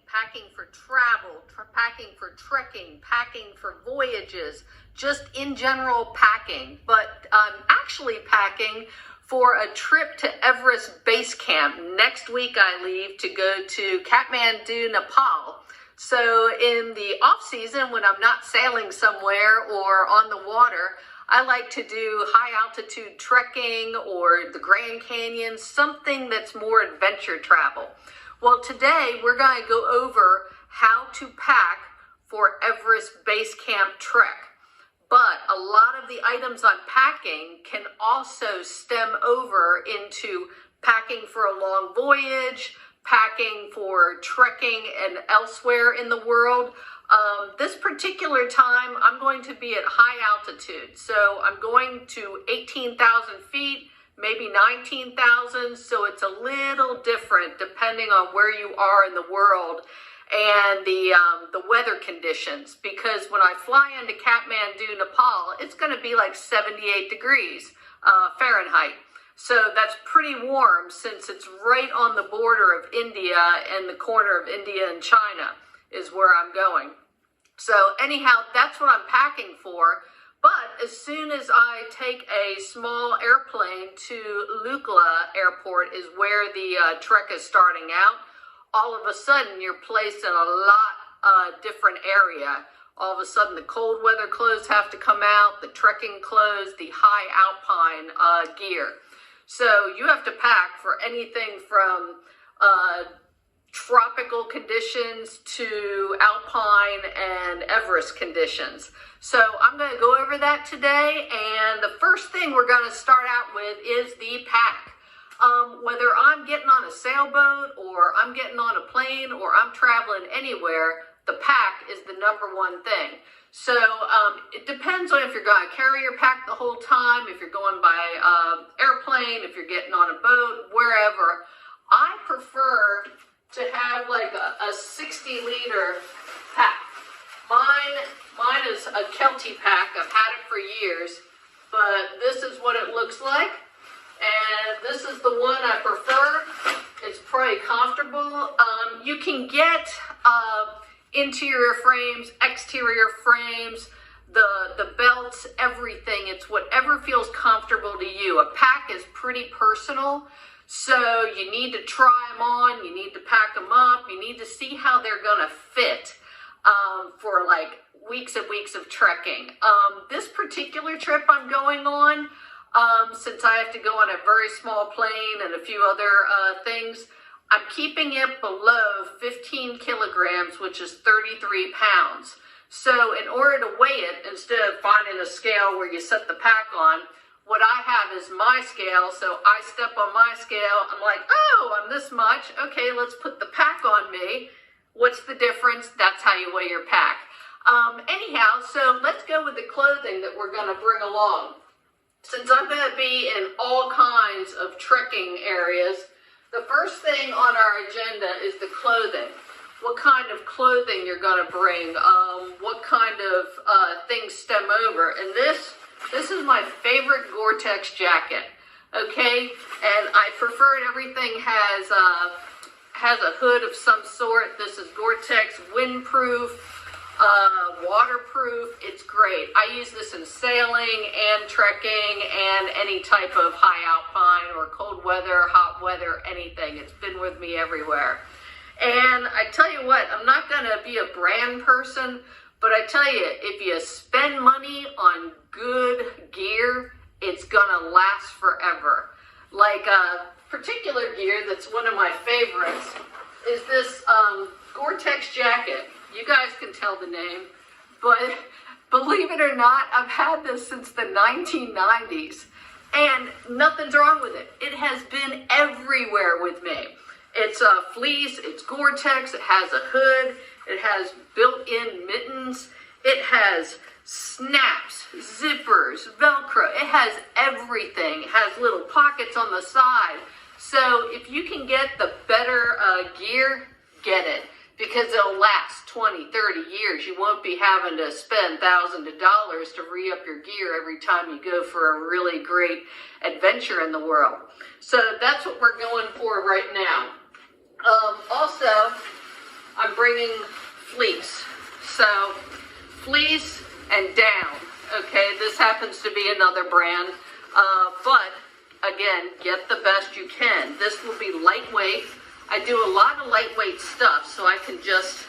packing for travel, packing for trekking, packing for voyages, just in general packing. But I'm actually packing for a trip to Everest Base Camp. Next week I leave to go to Kathmandu, Nepal. So in the off season, when I'm not sailing somewhere or on the water, I like to do high altitude trekking or the Grand Canyon, something that's more adventure travel. Well, today we're going to go over how to pack for Everest Base Camp trek. But a lot of the items I'm packing can also stem over into packing for a long voyage, packing for trekking and elsewhere in the world. This particular time, I'm going to be at high altitude. So I'm going to 18,000 feet, maybe 19,000. So it's a little different depending on where you are in the world and the weather conditions. Because when I fly into Kathmandu, Nepal, it's going to be like 78 degrees Fahrenheit. So that's pretty warm since it's right on the border of India, and the corner of India and China is where I'm going. So anyhow, that's what I'm packing for. But as soon as I take a small airplane to Lukla Airport is where the trek is starting out, all of a sudden you're placed in a lot different area. All of a sudden the cold weather clothes have to come out, the trekking clothes, the high alpine gear. So you have to pack for anything from tropical conditions to alpine and Everest conditions. So I'm going to go over that today, and the first thing we're going to start out with is the pack. Whether I'm getting on a sailboat or I'm getting on a plane or I'm traveling anywhere, the pack is the number one thing. So it depends on if you're going to carry your pack the whole time, if you're going by airplane, if you're getting on a boat, wherever. I prefer to have like a 60-liter pack. Mine is a Kelty pack. I've had it for years, but this is what it looks like. And this is the one I prefer. It's pretty comfortable. You can get interior frames, exterior frames, the belts, everything. It's whatever feels comfortable to you. A pack is pretty personal, so you need to try them on, you need to pack them up, you need to see how they're gonna fit for like weeks and weeks of trekking. This particular trip I'm going on, since I have to go on a very small plane and a few other things, I'm keeping it below 15 kilograms, which is 33 pounds. So in order to weigh it, instead of finding a scale where you set the pack on, what I have is my scale. So I step on my scale, I'm like, oh, I'm this much. Okay, let's put the pack on me. What's the difference? That's how you weigh your pack. Anyhow, so let's go with the clothing that we're gonna bring along. Since I'm gonna be in all kinds of trekking areas, the first thing on our agenda is the clothing. What kind of clothing you're going to bring, what kind of things stem over. And this is my favorite Gore-Tex jacket, okay? And I prefer it. Everything has a hood of some sort. This is Gore-Tex windproof, waterproof. It's great. I use this in sailing and trekking and any type of high alpine or cold weather, hot weather, anything. It's been with me everywhere. And I tell you what, I'm not going to be a brand person, but I tell you, if you spend money on good gear, it's going to last forever. Like particular gear that's one of my favorites is this Gore-Tex jacket. You guys can tell the name, but believe it or not, I've had this since the 1990s, and nothing's wrong with it. It has been everywhere with me. It's a fleece, it's Gore-Tex, it has a hood, it has built-in mittens, it has snaps, zippers, Velcro, it has everything. It has little pockets on the side. So if you can get the better gear, get it. Because it'll last 20, 30 years. You won't be having to spend thousands of dollars to re-up your gear every time you go for a really great adventure in the world. So that's what we're going for right now. Also, I'm bringing fleece. So fleece and down. Okay, this happens to be another brand, but again, get the best you can. This will be lightweight. I do a lot of lightweight stuff, so I can just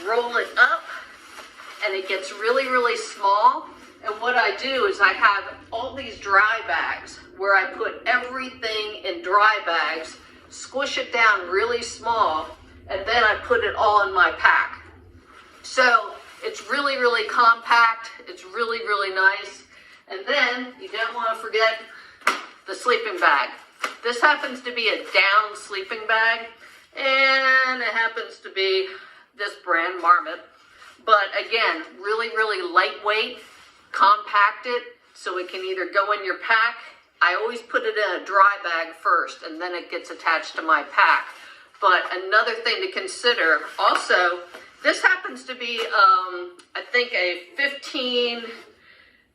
roll it up and it gets really, really small. And what I do is I have all these dry bags where I put everything in dry bags, squish it down really small, and then I put it all in my pack. So it's really, really compact. It's really, really nice. And then you don't want to forget the sleeping bag. This happens to be a down sleeping bag, and it happens to be this brand, Marmot. But again, really, really lightweight, compacted, so it can either go in your pack. I always put it in a dry bag first, and then it gets attached to my pack. But another thing to consider, also, this happens to be, I think a 15,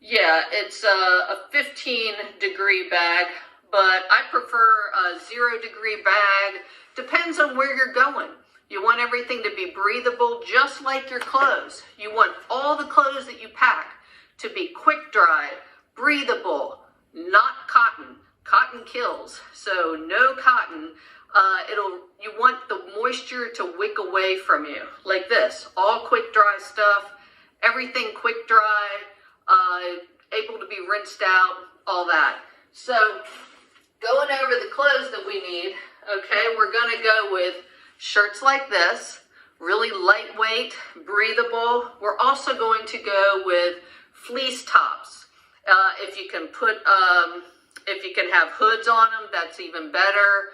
it's a 15 degree bag, but I prefer a 0 degree bag. Depends on where you're going. You want everything to be breathable, just like your clothes. You want all the clothes that you pack to be quick dry, breathable, not cotton. Cotton kills, so no cotton. You want the moisture to wick away from you, like this. All quick dry stuff, everything quick dry, able to be rinsed out, all that. So going over the clothes that we need, okay, we're gonna go with shirts like this, really lightweight, breathable. We're also going to go with fleece tops. If you can put, if you can have hoods on them, that's even better.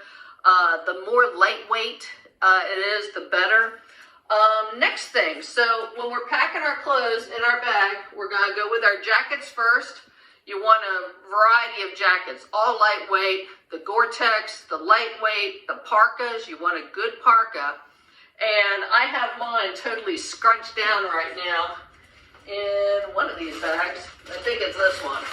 The more lightweight it is, the better. Next thing, so when we're packing our clothes in our bag, we're gonna go with our jackets first. You want a variety of jackets, all lightweight, the Gore-Tex, the lightweight, the parkas. You want a good parka. And I have mine totally scrunched down right now in one of these bags. I think it's this one.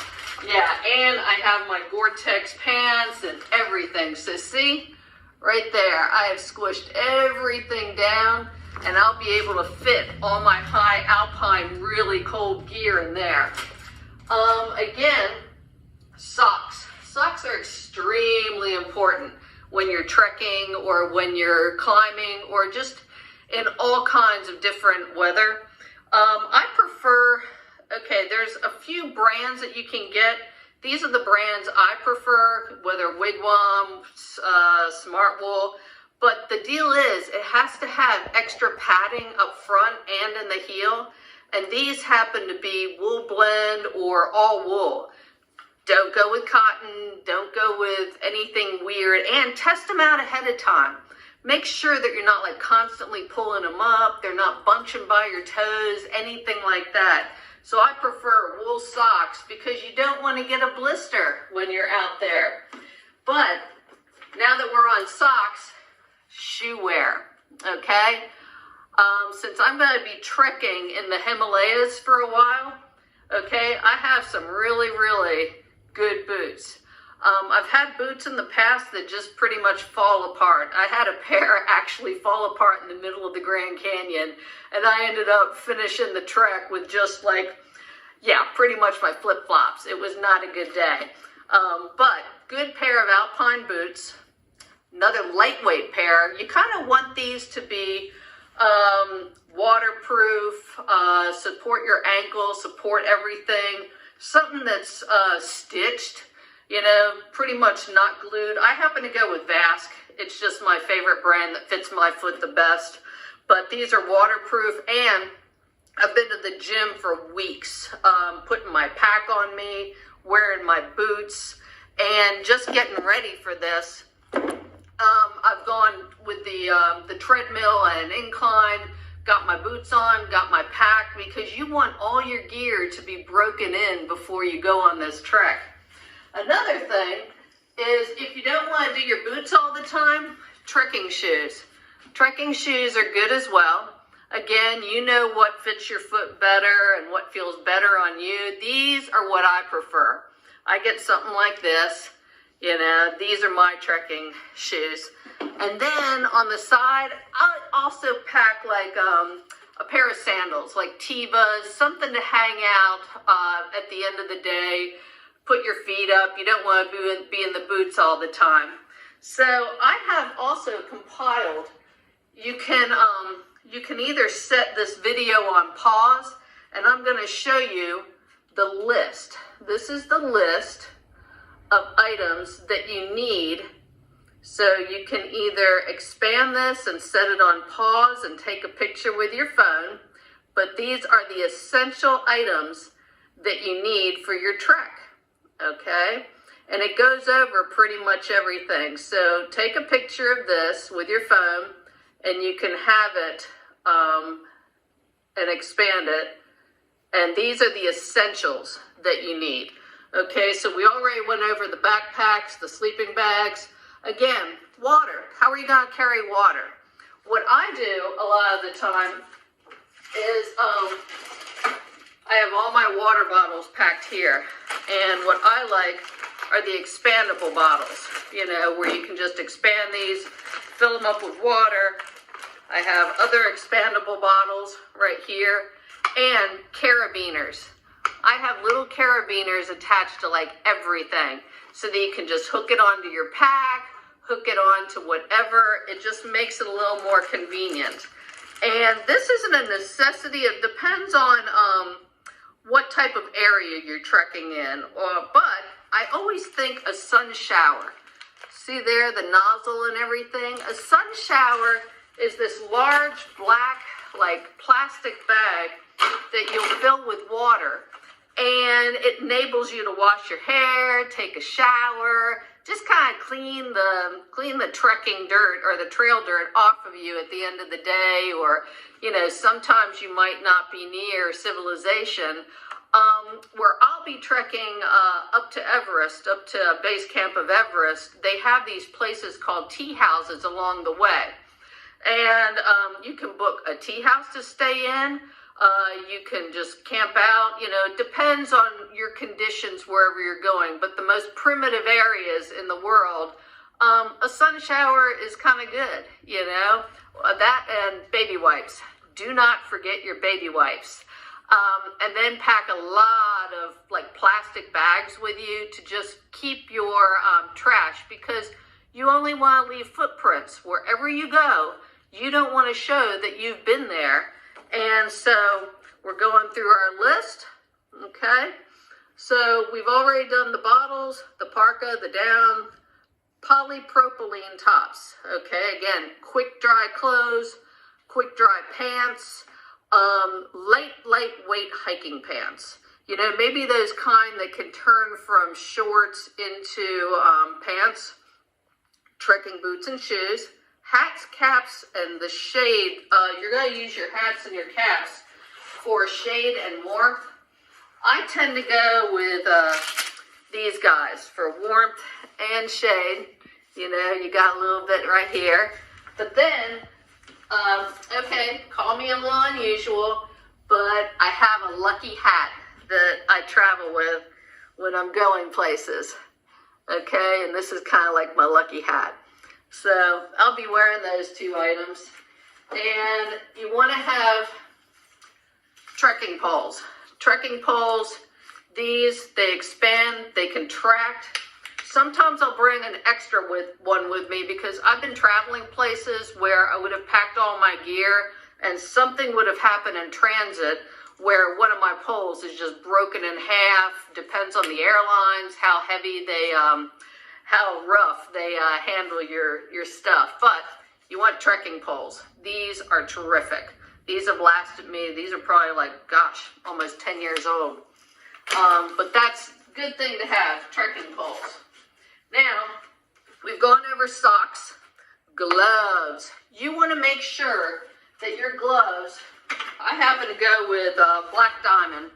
Yeah, and I have my Gore-Tex pants and everything. So see, right there, I have squished everything down, and I'll be able to fit all my high alpine, really cold gear in there. Again, socks. Socks are extremely important when you're trekking or when you're climbing or just in all kinds of different weather. I prefer, okay, there's a few brands that you can get. These are the brands I prefer, whether Wigwam, Smartwool. But the deal is, it has to have extra padding up front and in the heel. And these happen to be wool blend or all wool. Don't go with cotton. Don't go with anything weird. And test them out ahead of time. Make sure that you're not like constantly pulling them up. They're not bunching by your toes, anything like that. So I prefer wool socks because you don't want to get a blister when you're out there. But now that we're on socks, shoe wear, okay? Since I'm going to be trekking in the Himalayas for a while, okay, I have some really, really good boots. I've had boots in the past that just pretty much fall apart. I had a pair actually fall apart in the middle of the Grand Canyon, and I ended up finishing the trek with just like, yeah, pretty much my flip-flops. It was not a good day. But good pair of alpine boots, another lightweight pair. You kind of want these to be waterproof, support your ankle, support everything. Something that's stitched, you know, pretty much not glued. I happen to go with Vask. It's just my favorite brand that fits my foot the best. But these are waterproof, and I've been to the gym for weeks, putting my pack on me, wearing my boots, and just getting ready for this. I've gone with the treadmill and an incline, got my boots on, got my pack, because you want all your gear to be broken in before you go on this trek. Another thing is, if you don't want to do your boots all the time, trekking shoes. Trekking shoes are good as well. Again, you know what fits your foot better and what feels better on you. These are what I prefer. I get something like this. You know, these are my trekking shoes. And then on the side, I also pack like a pair of sandals, like Tevas, something to hang out at the end of the day. Put your feet up. You don't want to be in the boots all the time. So I have also compiled. You can either set this video on pause, and I'm going to show you the list. This is the list of items that you need. So you can either expand this and set it on pause and take a picture with your phone, but these are the essential items that you need for your trek, okay? And it goes over pretty much everything. So take a picture of this with your phone, and you can have it and expand it. And these are the essentials that you need. Okay, so we already went over the backpacks, the sleeping bags. Again, water. How are you going to carry water? What I do a lot of the time is I have all my water bottles packed here. And what I like are the expandable bottles, you know, where you can just expand these, fill them up with water. I have other expandable bottles right here, and carabiners. I have little carabiners attached to like everything, so that you can just hook it onto your pack, hook it onto whatever. It just makes it a little more convenient. And this isn't a necessity. It depends on what type of area you're trekking in. But I always think a sun shower. See there, the nozzle and everything? A sun shower is this large black, like plastic bag that you'll fill with water. And it enables you to wash your hair, take a shower, just kind of clean the trekking dirt or the trail dirt off of you at the end of the day. Or, you know, sometimes you might not be near civilization. Where I'll be trekking up to Everest, up to base camp of Everest, they have these places called tea houses along the way. And you can book a tea house to stay in. You can just camp out, you know, it depends on your conditions wherever you're going. But the most primitive areas in the world, a sun shower is kind of good, you know. That and baby wipes. Do not forget your baby wipes. And then pack a lot of like plastic bags with you to just keep your trash, because you only want to leave footprints wherever you go. You don't want to show that you've been there. And so we're going through our list, okay? So we've already done the bottles, the parka, the down, polypropylene tops, okay? Again, quick dry clothes, quick dry pants, lightweight hiking pants. You know, maybe those kind that can turn from shorts into pants, trekking boots and shoes. Hats, caps, and the shade. You're going to use your hats and your caps for shade and warmth. I tend to go with these guys for warmth and shade. You know, you got a little bit right here. But then, okay, call me a little unusual, but I have a lucky hat that I travel with when I'm going places. Okay, and this is kind of like my lucky hat. So I'll be wearing those two items. And you want to have trekking poles. Trekking poles, these, they expand, they contract. Sometimes I'll bring an extra one with me, because I've been traveling places where I would have packed all my gear and something would have happened in transit where one of my poles is just broken in half. Depends on the airlines, how heavy they how rough they handle your stuff. But you want trekking poles. These are terrific. These have lasted me. These are probably like, gosh, almost 10 years old. But that's a good thing to have, trekking poles. Now, we've gone over socks, gloves. You want to make sure that your gloves, I happen to go with Black Diamond.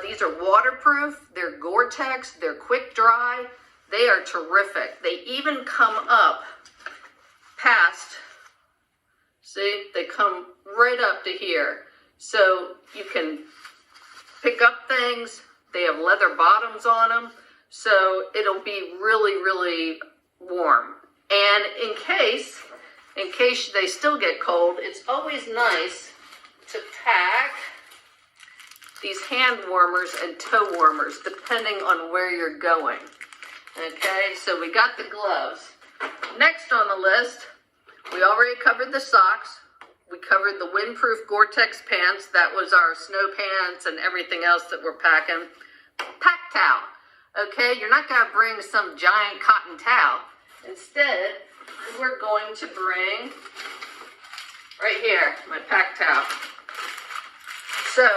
These are waterproof. They're Gore-Tex. They're quick dry. They are terrific. They even come up past, see, they come right up to here. So you can pick up things. They have leather bottoms on them. So it'll be really, really warm. And in case they still get cold, it's always nice to pack these hand warmers and toe warmers, depending on where you're going. Okay, so we got the gloves. Next on the list, we already covered the socks. We covered the windproof Gore-Tex pants. That was our snow pants and everything else that we're packing. Pack towel. Okay, you're not going to bring some giant cotton towel. Instead, we're going to bring, right here, my pack towel. So,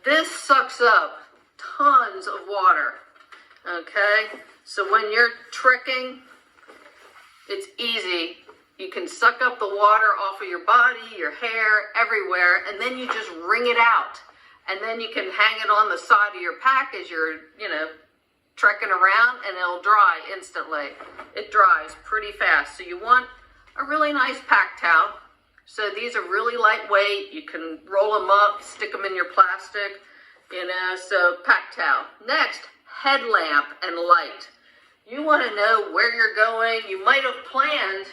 this sucks up tons of water. Okay, so when you're trekking, it's easy. You can suck up the water off of your body, your hair, everywhere, and then you just wring it out. And then you can hang it on the side of your pack as you're, trekking around, and it'll dry instantly. It dries pretty fast. So you want a really nice pack towel. So these are really lightweight. You can roll them up, stick them in your plastic, so pack towel. Next, headlamp and light. You want to know where you're going. You might have planned,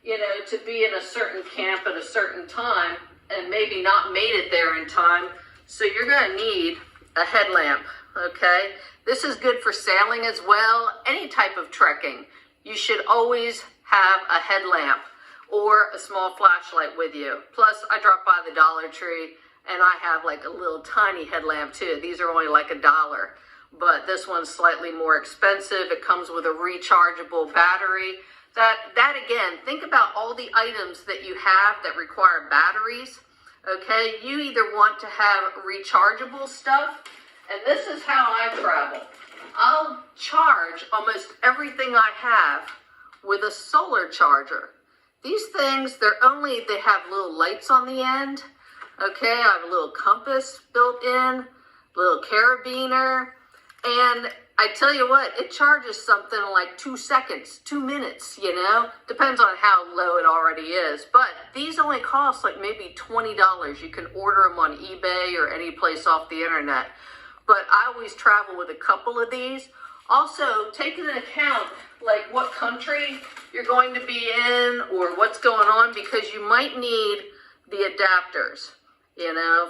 to be in a certain camp at a certain time and maybe not made it there in time. So you're going to need a headlamp, okay? This is good for sailing as well. Any type of trekking, you should always have a headlamp or a small flashlight with you. Plus, I dropped by the Dollar Tree and I have like a little tiny headlamp too. These are only like $1, but this one's slightly more expensive. It comes with a rechargeable battery. That again, think about all the items that you have that require batteries. Okay, you either want to have rechargeable stuff, and this is how I travel. I'll charge almost everything I have with a solar charger. These things, they have little lights on the end. Okay, I have a little compass built in, little carabiner, and I tell you what, it charges something like 2 seconds, 2 minutes, Depends on how low it already is. But these only cost like maybe $20. You can order them on eBay or any place off the internet. But I always travel with a couple of these. Also, take into account like what country you're going to be in or what's going on, because you might need the adapters,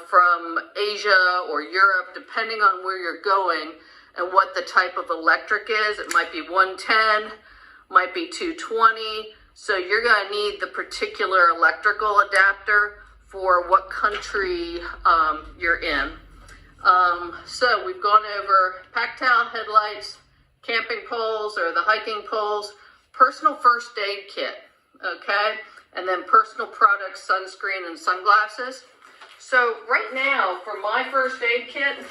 from Asia or Europe, depending on where you're going and what the type of electric is. It might be 110, might be 220. So you're going to need the particular electrical adapter for what country you're in. So we've gone over pack towel, headlights, camping poles or the hiking poles, personal first aid kit, okay? And then personal products, sunscreen and sunglasses. So right now, for my first aid kit,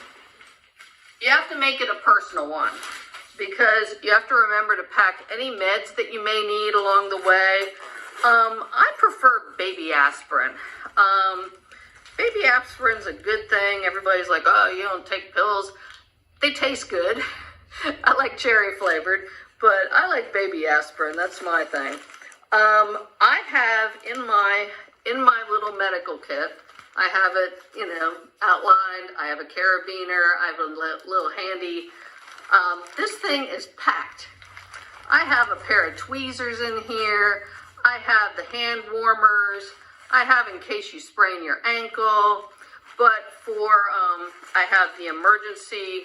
you have to make it a personal one, because you have to remember to pack any meds that you may need along the way. I prefer baby aspirin. Baby aspirin's a good thing. Everybody's like, oh, you don't take pills. They taste good. I like cherry flavored, but I like baby aspirin. That's my thing. I have in my little medical kit, I have it, outlined. I have a carabiner. I have a little handy. This thing is packed. I have a pair of tweezers in here. I have the hand warmers. I have in case you sprain your ankle. But I have the emergency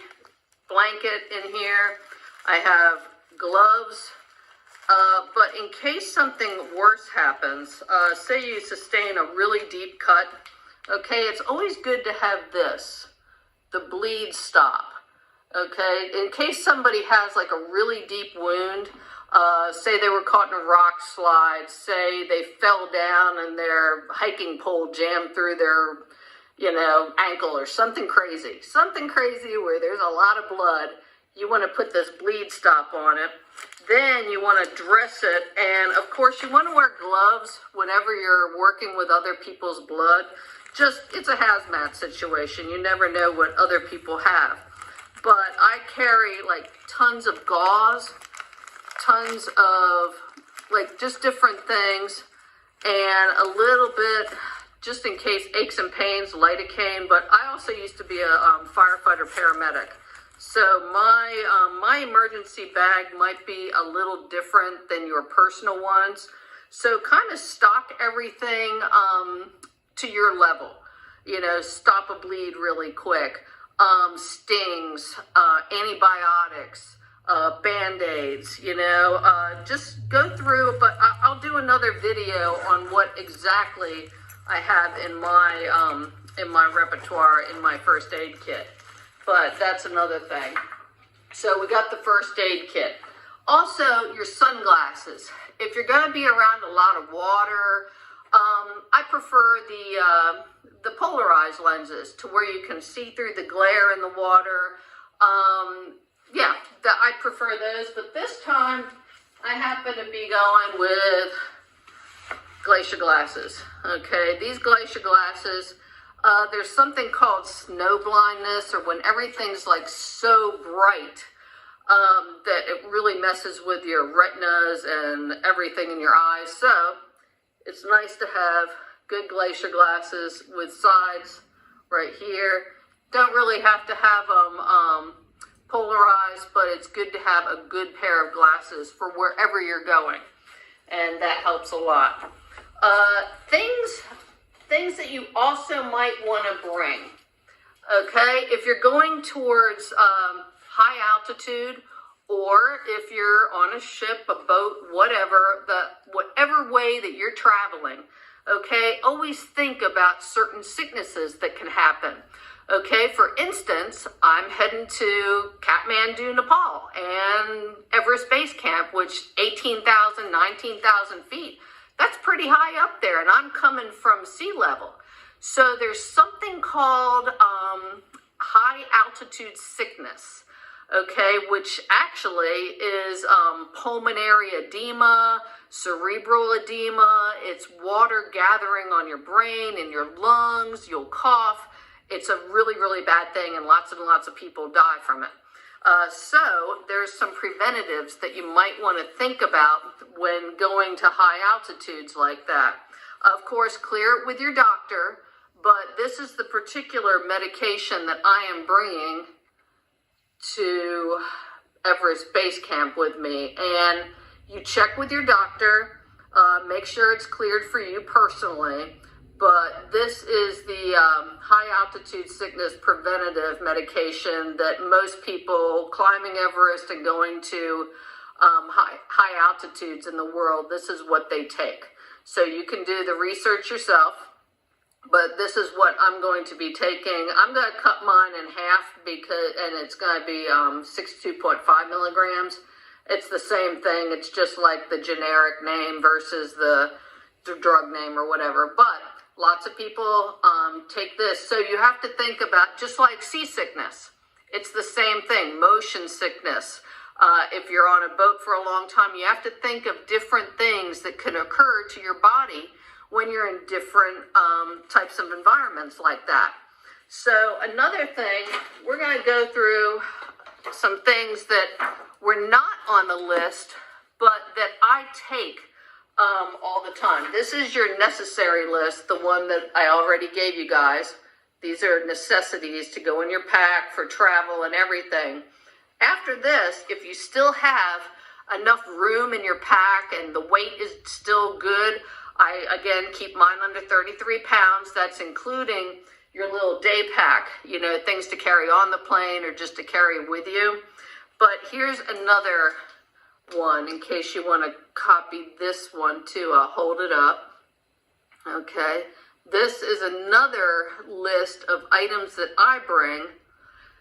blanket in here. I have gloves. But in case something worse happens, say you sustain a really deep cut, okay, it's always good to have this, the bleed stop, okay? In case somebody has like a really deep wound, say they were caught in a rock slide, say they fell down and their hiking pole jammed through their, ankle or something crazy where there's a lot of blood, you want to put this bleed stop on it. Then you want to dress it, and of course you want to wear gloves whenever you're working with other people's blood. It's a hazmat situation. You never know what other people have. But I carry like tons of gauze, tons of like just different things, and a little bit just in case aches and pains, lidocaine. But I also used to be a firefighter paramedic. So my emergency bag might be a little different than your personal ones. So kind of stock everything to your level. You know, stop a bleed really quick. Stings, antibiotics, Band-Aids, you know, just go through, but I'll do another video on what exactly I have in my repertoire in my first aid kit. But that's another thing. So we got the first aid kit. Also, your sunglasses. If you're going to be around a lot of water, I prefer the polarized lenses to where you can see through the glare in the water. Yeah, I prefer those. But this time, I happen to be going with glacier glasses. Okay, these glacier glasses, there's something called snow blindness, or when everything's like so bright that it really messes with your retinas and everything in your eyes. So it's nice to have good glacier glasses with sides right here. Don't really have to have them polarized, but it's good to have a good pair of glasses for wherever you're going, and that helps a lot. Things that you also might want to bring. Okay, if you're going towards high altitude, or if you're on a ship, a boat, whatever way that you're traveling, okay, always think about certain sicknesses that can happen. Okay, for instance, I'm heading to Kathmandu, Nepal, and Everest Base Camp, which 18,000, 19,000 feet. That's pretty high up there, and I'm coming from sea level. So there's something called high altitude sickness, okay, which actually is pulmonary edema, cerebral edema. It's water gathering on your brain and your lungs. You'll cough. It's a really, really bad thing, and lots of people die from it. So there's some preventatives that you might want to think about when going to high altitudes like that. Of course, clear it with your doctor, but this is the particular medication that I am bringing to Everest Base Camp with me. And you check with your doctor, make sure it's cleared for you personally. But this is the high altitude sickness preventative medication that most people climbing Everest and going to high altitudes in the world, this is what they take. So you can do the research yourself, but this is what I'm going to be taking. I'm going to cut mine in half and it's going to be 62.5 milligrams. It's the same thing. It's just like the generic name versus the drug name or whatever. But lots of people take this. So you have to think about, just like seasickness, it's the same thing, motion sickness. If you're on a boat for a long time, you have to think of different things that can occur to your body when you're in different types of environments like that. So another thing, we're going to go through some things that were not on the list, but that I take all the time. This is your necessary list, the one that I already gave you guys. These are necessities to go in your pack for travel and everything. After this, if you still have enough room in your pack and the weight is still good, I, again, keep mine under 33 pounds. That's including your little day pack, you know, things to carry on the plane or just to carry with you. But here's another one in case you want to copy this one too. I'll hold it up. Okay. This is another list of items that I bring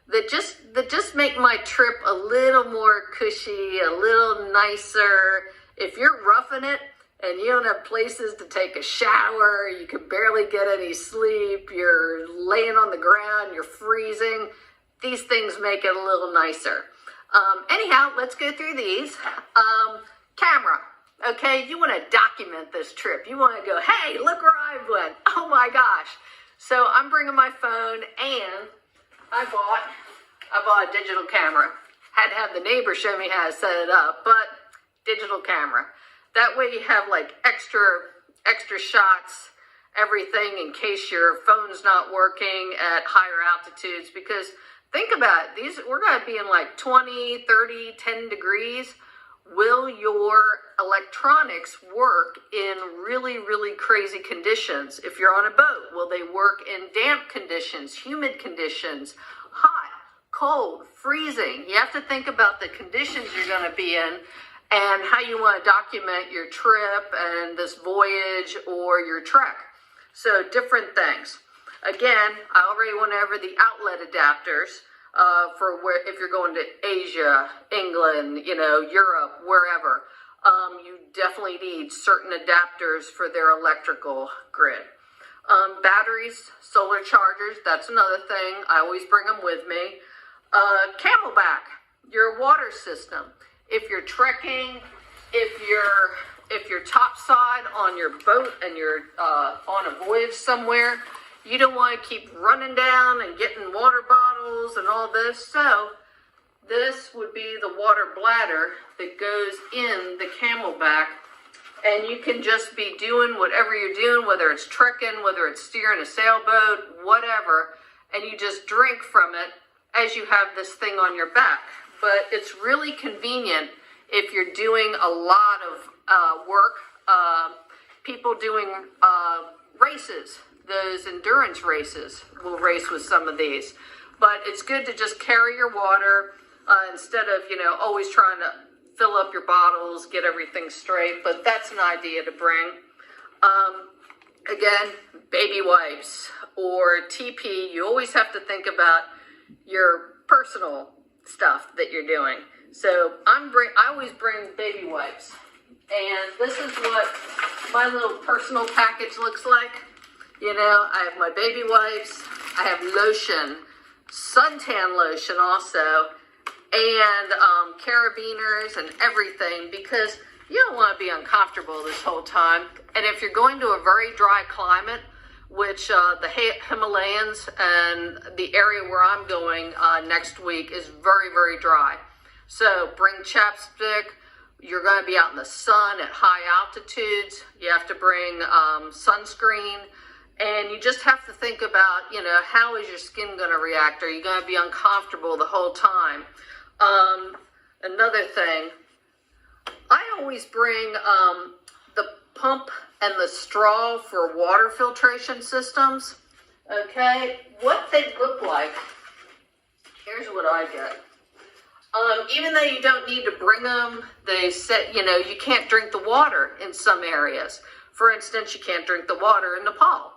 that just make my trip a little more cushy, a little nicer. If you're roughing it and you don't have places to take a shower, you can barely get any sleep, you're laying on the ground, you're freezing, these things make it a little nicer. Anyhow, let's go through these. Camera. Okay, you want to document this trip. You want to go, hey, look where I went. Oh my gosh. So I'm bringing my phone, and I bought a digital camera. Had to have the neighbor show me how to set it up, but digital camera. That way you have like extra shots, everything in case your phone's not working at higher altitudes, because think about it. We're going to be in like 20, 30, 10 degrees. Will your electronics work in really, really crazy conditions? If you're on a boat, will they work in damp conditions, humid conditions, hot, cold, freezing? You have to think about the conditions you're going to be in and how you want to document your trip and this voyage or your trek. So different things. Again, I already went over the outlet adapters. For where, if you're going to Asia, England, Europe, wherever, you definitely need certain adapters for their electrical grid. Batteries, solar chargers, that's another thing. I always bring them with me. Camelback, your water system. If you're trekking, if you're topside on your boat and you're on a voyage somewhere, you don't want to keep running down and getting water bottles and all this. So this would be the water bladder that goes in the Camelback. And you can just be doing whatever you're doing, whether it's trekking, whether it's steering a sailboat, whatever. And you just drink from it as you have this thing on your back. But it's really convenient if you're doing a lot of work. People doing races. Those endurance races will race with some of these. But it's good to just carry your water instead of, always trying to fill up your bottles, get everything straight. But that's an idea to bring. Again, baby wipes or TP. You always have to think about your personal stuff that you're doing. So I always bring baby wipes. And this is what my little personal package looks like. I have my baby wipes, I have lotion, suntan lotion also, and carabiners and everything, because you don't want to be uncomfortable this whole time. And if you're going to a very dry climate, which the Himalayas and the area where I'm going next week is very, very dry. So bring chapstick. You're going to be out in the sun at high altitudes. You have to bring sunscreen. And you just have to think about, how is your skin going to react? Are you going to be uncomfortable the whole time? Another thing, I always bring the pump and the straw for water filtration systems. Okay, what they look like, here's what I get. Even though you don't need to bring them, they said, you can't drink the water in some areas. For instance, you can't drink the water in Nepal.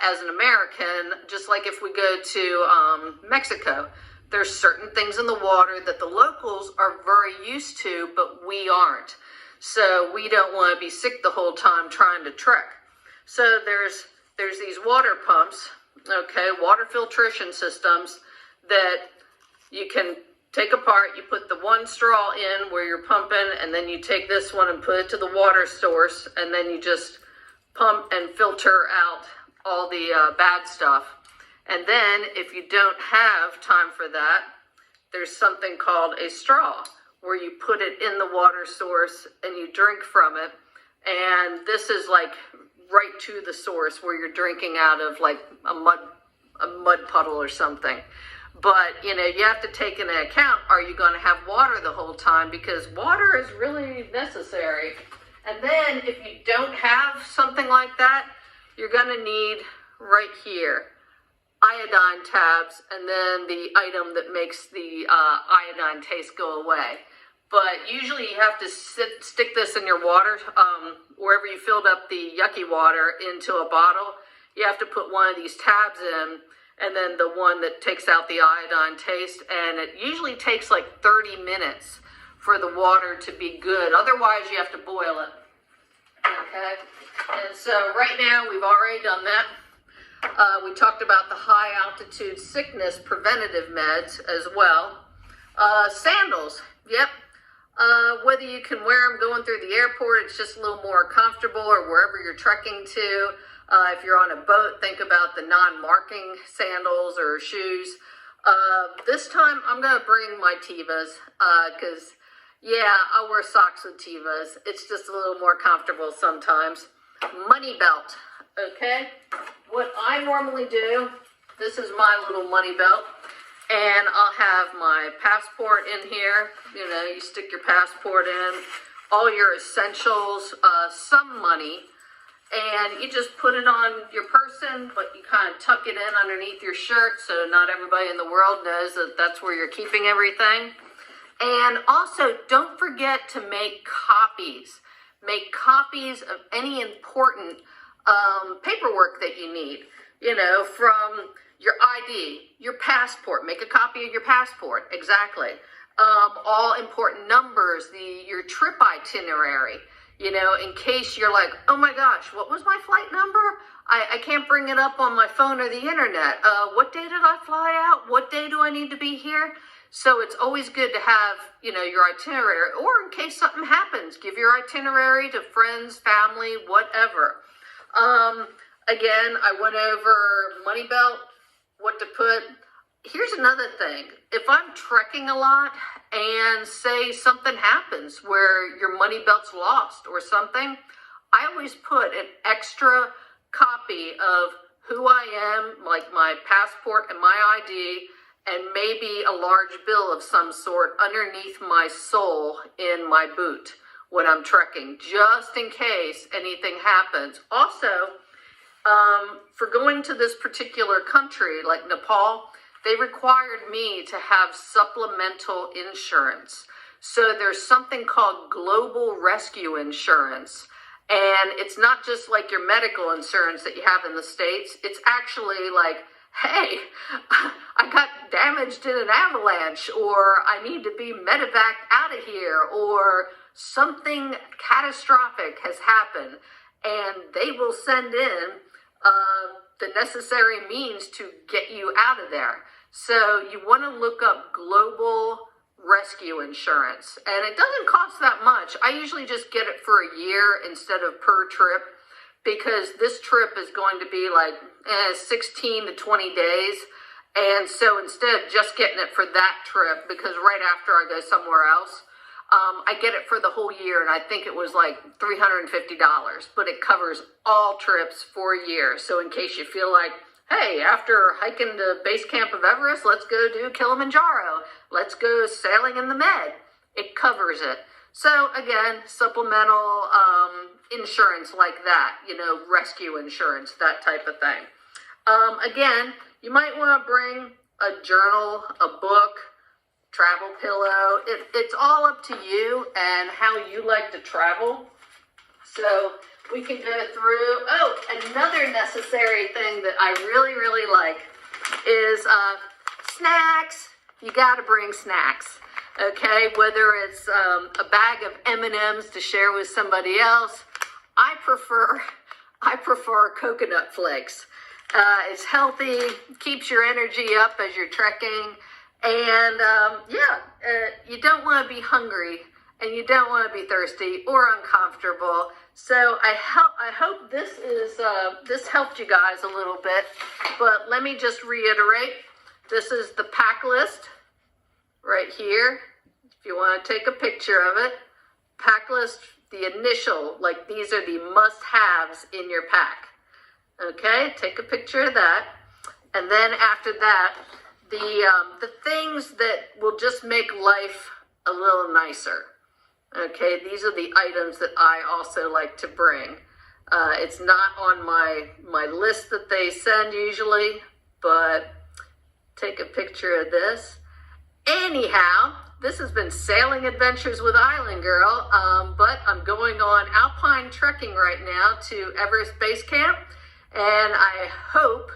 As an American, just like if we go to Mexico, there's certain things in the water that the locals are very used to, but we aren't. So we don't want to be sick the whole time trying to trek. So there's these water pumps, okay, water filtration systems that you can take apart. You put the one straw in where you're pumping, and then you take this one and put it to the water source, and then you just pump and filter out all the bad stuff. And then if you don't have time for that, there's something called a straw where you put it in the water source and you drink from it. And this is like right to the source where you're drinking out of like a mud puddle or something. But, you have to take into account, are you going to have water the whole time? Because water is really necessary. And then if you don't have something like that, you're going to need right here iodine tabs, and then the item that makes the iodine taste go away. But usually you have to stick this in your water, wherever you filled up the yucky water, into a bottle. You have to put one of these tabs in, and then the one that takes out the iodine taste, and it usually takes like 30 minutes for the water to be good. Otherwise, you have to boil it. Okay? And so right now, we've already done that. We talked about the high altitude sickness preventative meds as well. Sandals, yep. Whether you can wear them going through the airport, it's just a little more comfortable, or wherever you're trekking to. If you're on a boat, think about the non-marking sandals or shoes. This time, I'm going to bring my Tevas, because, I'll wear socks with Tevas. It's just a little more comfortable sometimes. Money belt, okay? What I normally do, this is my little money belt, And I'll have my passport in here. You know, you stick your passport in, all your essentials, some money, and you just put it on your person, but you kind of tuck it in underneath your shirt so not everybody in the world knows that that's where you're keeping everything. And also, don't forget to make copies. Make copies of any important paperwork that you need, you know, from your ID, your passport. Make a copy of your passport, exactly. All important numbers, your trip itinerary, you know, in case you're like, oh my gosh, what was my flight number? I can't bring it up on my phone or the internet. What day did I fly out? What day do I need to be here? So it's always good to have, you know, your itinerary, or in case something happens, give your itinerary to friends, family, whatever. Again, I went over money belt, what to put. Here's another thing. If I'm trekking a lot and say something happens where your money belt's lost or something, I always put an extra copy of who I am, like my passport and my ID, and maybe a large bill of some sort underneath my sole in my boot when I'm trekking, just in case anything happens. Also, for going to this particular country, like Nepal, they required me to have supplemental insurance. So there's something called global rescue insurance. And it's not just like your medical insurance that you have in the States. It's actually like, hey, I got damaged in an avalanche, or I need to be medevaced out of here, or something catastrophic has happened, and they will send in the necessary means to get you out of there. So you want to look up global rescue insurance, and it doesn't cost that much. I usually just get it for a year instead of per trip, because this trip is going to be like 16 to 20 days. And so instead of just getting it for that trip, because right after I go somewhere else, I get it for the whole year, and I think it was like $350, but it covers all trips for a year. So in case you feel like, hey, after hiking the base camp of Everest, let's go do Kilimanjaro, let's go sailing in the Med, it covers it. So again, supplemental insurance like that, you know, rescue insurance, that type of thing. Again, you might want to bring a journal, a book, travel pillow. It's all up to you and how you like to travel. So we can go through. Oh, another necessary thing that I really, really like is snacks. You got to bring snacks. Okay, whether it's a bag of M&Ms to share with somebody else. I prefer coconut flakes. It's healthy, keeps your energy up as you're trekking, and you don't want to be hungry, and you don't want to be thirsty or uncomfortable. So I hope this helped you guys a little bit. But let me just reiterate: this is the pack list right here. If you want to take a picture of it, pack list, the initial, like these are the must-haves in your pack. Okay, take a picture of that. And then after that, the things that will just make life a little nicer. Okay, these are the items that I also like to bring. It's not on my list that they send usually, but take a picture of this. Anyhow, this has been Sailing Adventures with Island Girl, but I'm going on alpine trekking right now to Everest Base Camp, and I hope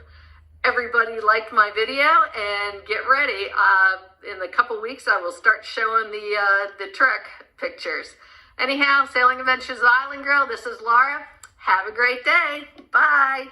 everybody liked my video, and get ready. In a couple weeks, I will start showing the trek pictures. Anyhow, Sailing Adventures with Island Girl, this is Laura. Have a great day. Bye.